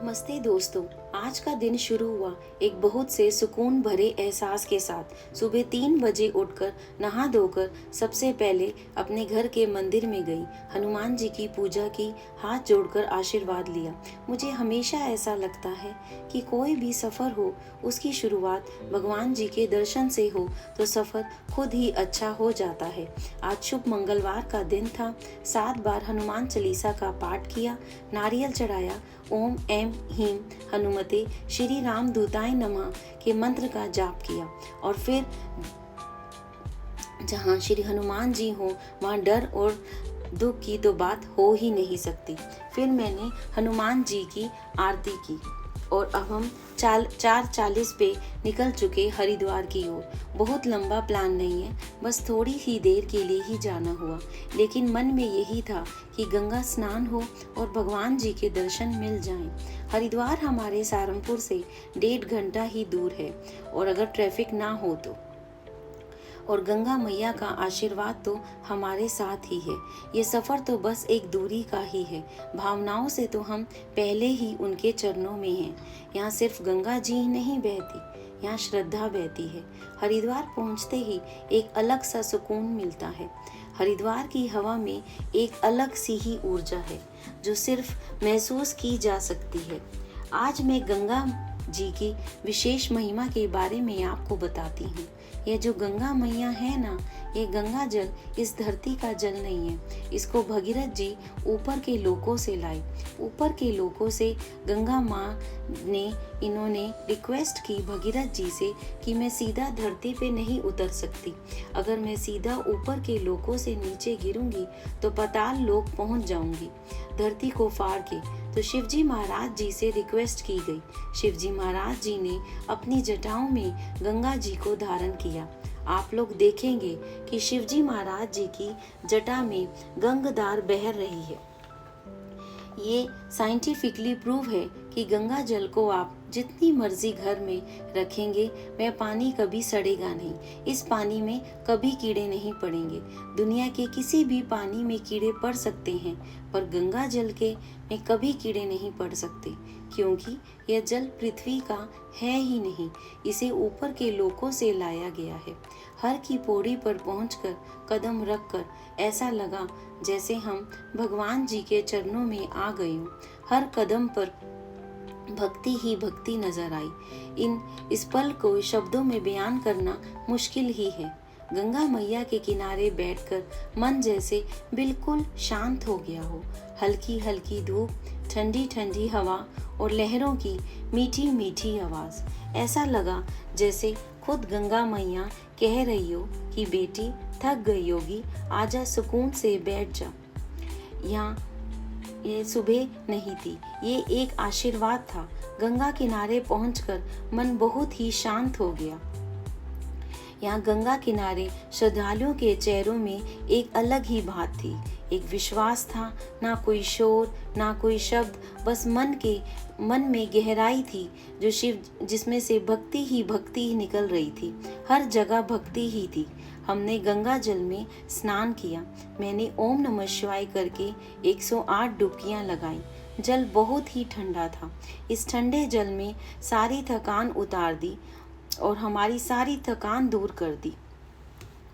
नमस्ते दोस्तों। आज का दिन शुरू हुआ एक बहुत से सुकून भरे एहसास के साथ। सुबह 3 बजे उठकर नहा धोकर सबसे पहले अपने घर के मंदिर में गई, हनुमान जी की पूजा की, हाथ जोड़कर आशीर्वाद लिया। मुझे हमेशा ऐसा लगता है कि कोई भी सफ़र हो उसकी शुरुआत भगवान जी के दर्शन से हो तो सफ़र खुद ही अच्छा हो जाता है। आज शुभ मंगलवार का दिन था। 7 बार हनुमान चालीसा का पाठ किया, नारियल चढ़ाया, ओम ऐं ह्रीं हनुमते श्री राम दूताय नमः के मंत्र का जाप किया और फिर जहाँ श्री हनुमान जी हो वहाँ डर और दुख की तो बात हो ही नहीं सकती। फिर मैंने हनुमान जी की आरती की और अब हम 4:40 पे निकल चुके हरिद्वार की ओर। बहुत लंबा प्लान नहीं है, बस थोड़ी ही देर के लिए ही जाना हुआ, लेकिन मन में यही था कि गंगा स्नान हो और भगवान जी के दर्शन मिल जाएं। हरिद्वार हमारे सहारनपुर से 1.5 घंटा ही दूर है और अगर ट्रैफिक ना हो तो, और गंगा मैया का आशीर्वाद तो हमारे साथ ही है। ये सफ़र तो बस एक दूरी का ही है। भावनाओं से तो हम पहले ही उनके चरणों में हैं। यहाँ सिर्फ गंगा जी ही नहीं बहती, यहाँ श्रद्धा बहती है। हरिद्वार पहुँचते ही एक अलग सा सुकून मिलता है। हरिद्वार की हवा में एक अलग सी ही ऊर्जा है जो सिर्फ महसूस की जा सकती है। आज मैं गंगा जी की विशेष महिमा के बारे में आपको बताती हूँ। ये जो गंगा मैया है ना, ये गंगा जल इस धरती का जल नहीं है। इसको भगीरथ जी ऊपर के लोकों से लाए। ऊपर के लोकों से गंगा माँ ने इन्होंने रिक्वेस्ट की भगीरथ जी से कि मैं सीधा धरती पे नहीं उतर सकती। अगर मैं सीधा ऊपर के लोकों से नीचे गिरूंगी तो पाताल लोक पहुंच जाऊंगी, धरती को फाड़ के। तो शिवजी महाराज जी से रिक्वेस्ट की गई। शिवजी महाराज जी ने अपनी जटाओं में गंगा जी को धारण किया। आप लोग देखेंगे कि शिवजी महाराज जी की जटा में गंगाधार बह रही है। ये साइंटिफिकली प्रूव है कि गंगा जल को आप जितनी मर्जी घर में रखेंगे वह पानी कभी सड़ेगा नहीं। इस पानी में कभी कीड़े नहीं पड़ेंगे। दुनिया के किसी भी पानी में कीड़े पड़ सकते हैं, पर गंगा जल के में कभी कीड़े नहीं पड़ सकते, क्योंकि यह जल पृथ्वी का है ही नहीं। इसे ऊपर के लोकों से लाया गया है। हर की पौड़ी पर पहुंचकर कदम रखकर ऐसा लगा जैसे हम भगवान जी के चरणों में आ गए हों। हर कदम पर भक्ति ही भक्ति नजर आई। इस पल को शब्दों में बयान करना मुश्किल ही है। गंगा मैया के किनारे बैठकर मन जैसे बिल्कुल शांत हो गया हो। हल्की हल्की धूप, ठंडी ठंडी हवा और लहरों की मीठी मीठी आवाज। ऐसा लगा जैसे खुद गंगा मैया कह रही हो कि बेटी थक गई होगी, आजा सुकून से बैठ जा। यहाँ ये सुबह नहीं थी, ये एक आशीर्वाद था। गंगा किनारे पहुंचकर मन बहुत ही शांत हो गया। यहाँ गंगा किनारे श्रद्धालुओं के चेहरों में एक अलग ही बात थी, एक विश्वास था। ना कोई शोर, ना कोई शब्द, बस मन में गहराई थी जो जिसमें से भक्ति ही निकल रही थी। हर जगह भक्ति ही थी। हमने गंगा जल में स्नान किया। मैंने ओम नमः शिवाय करके 108 डुबकियां लगाई। जल बहुत ही ठंडा था। इस ठंडे जल में सारी थकान उतार दी और हमारी सारी थकान दूर कर दी,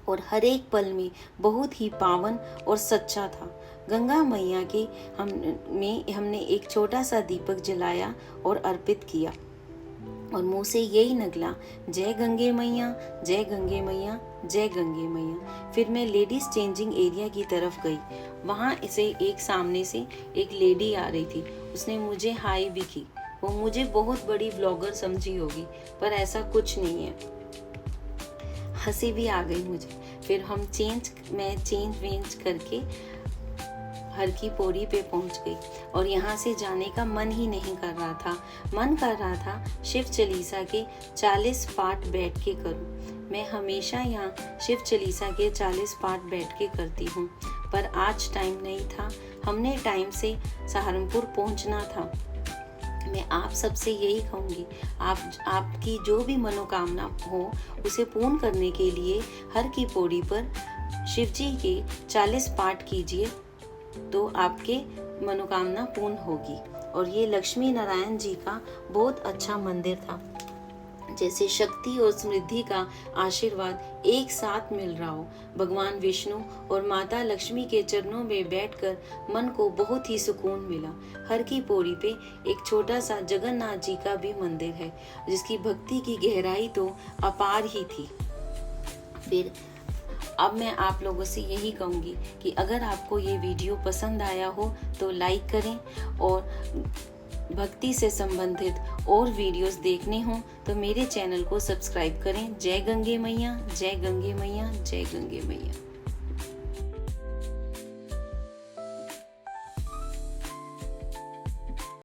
और हर एक पल में बहुत ही पावन और सच्चा था। गंगा मैया के हमने एक छोटा सा दीपक जलाया और अर्पित किया और मुंह से यही निकला, जय गंगे मैया, जय गंगे मैया, जय गंगे मैया। फिर मैं लेडीज चेंजिंग एरिया की तरफ गई। वहाँ से एक सामने से एक लेडी आ रही थी। उसने मुझे हाय भी की। वो मुझे बहुत बड़ी ब्लॉगर समझी होगी, पर ऐसा कुछ नहीं है। हंसी भी आ गई मुझे। फिर मैं चेंज करके हर की पौड़ी पे पहुंच गई और यहाँ से जाने का मन ही नहीं कर रहा था। मन कर रहा था शिव चालीसा के 40 पाठ बैठ के करूं। मैं हमेशा यहाँ शिव चालीसा के 40 पाठ बैठ के करती हूँ, पर आज टाइम नहीं था। हमने टाइम से सहारनपुर पहुँचना था। मैं आप सबसे यही कहूँगी, आपकी जो भी मनोकामना हो उसे पूर्ण करने के लिए हर की पौड़ी पर शिव जी के 40 पाठ कीजिए, तो आपके मनोकामना पूर्ण होगी। और ये लक्ष्मी नारायण जी का बहुत अच्छा मंदिर था। जैसे शक्ति और समृद्धि का आशीर्वाद एक साथ मिल रहा हो। भगवान विष्णु और माता लक्ष्मी के चरणों में बैठकर मन को बहुत ही सुकून मिला। हर की पौड़ी पे एक छोटा सा जगन्नाथ जी का भी मंदिर है, जिसकी भक्ति की गहराई तो अपार ही थी। फिर अब मैं आप लोगों से यही कहूँगी कि अगर आपको ये वीडियो पसंद आया हो तो लाइक करें, और भक्ति से संबंधित और वीडियोस देखने हों तो मेरे चैनल को सब्सक्राइब करें। जय गंगे मैया, जय गंगे मैया, जय गंगे मैया।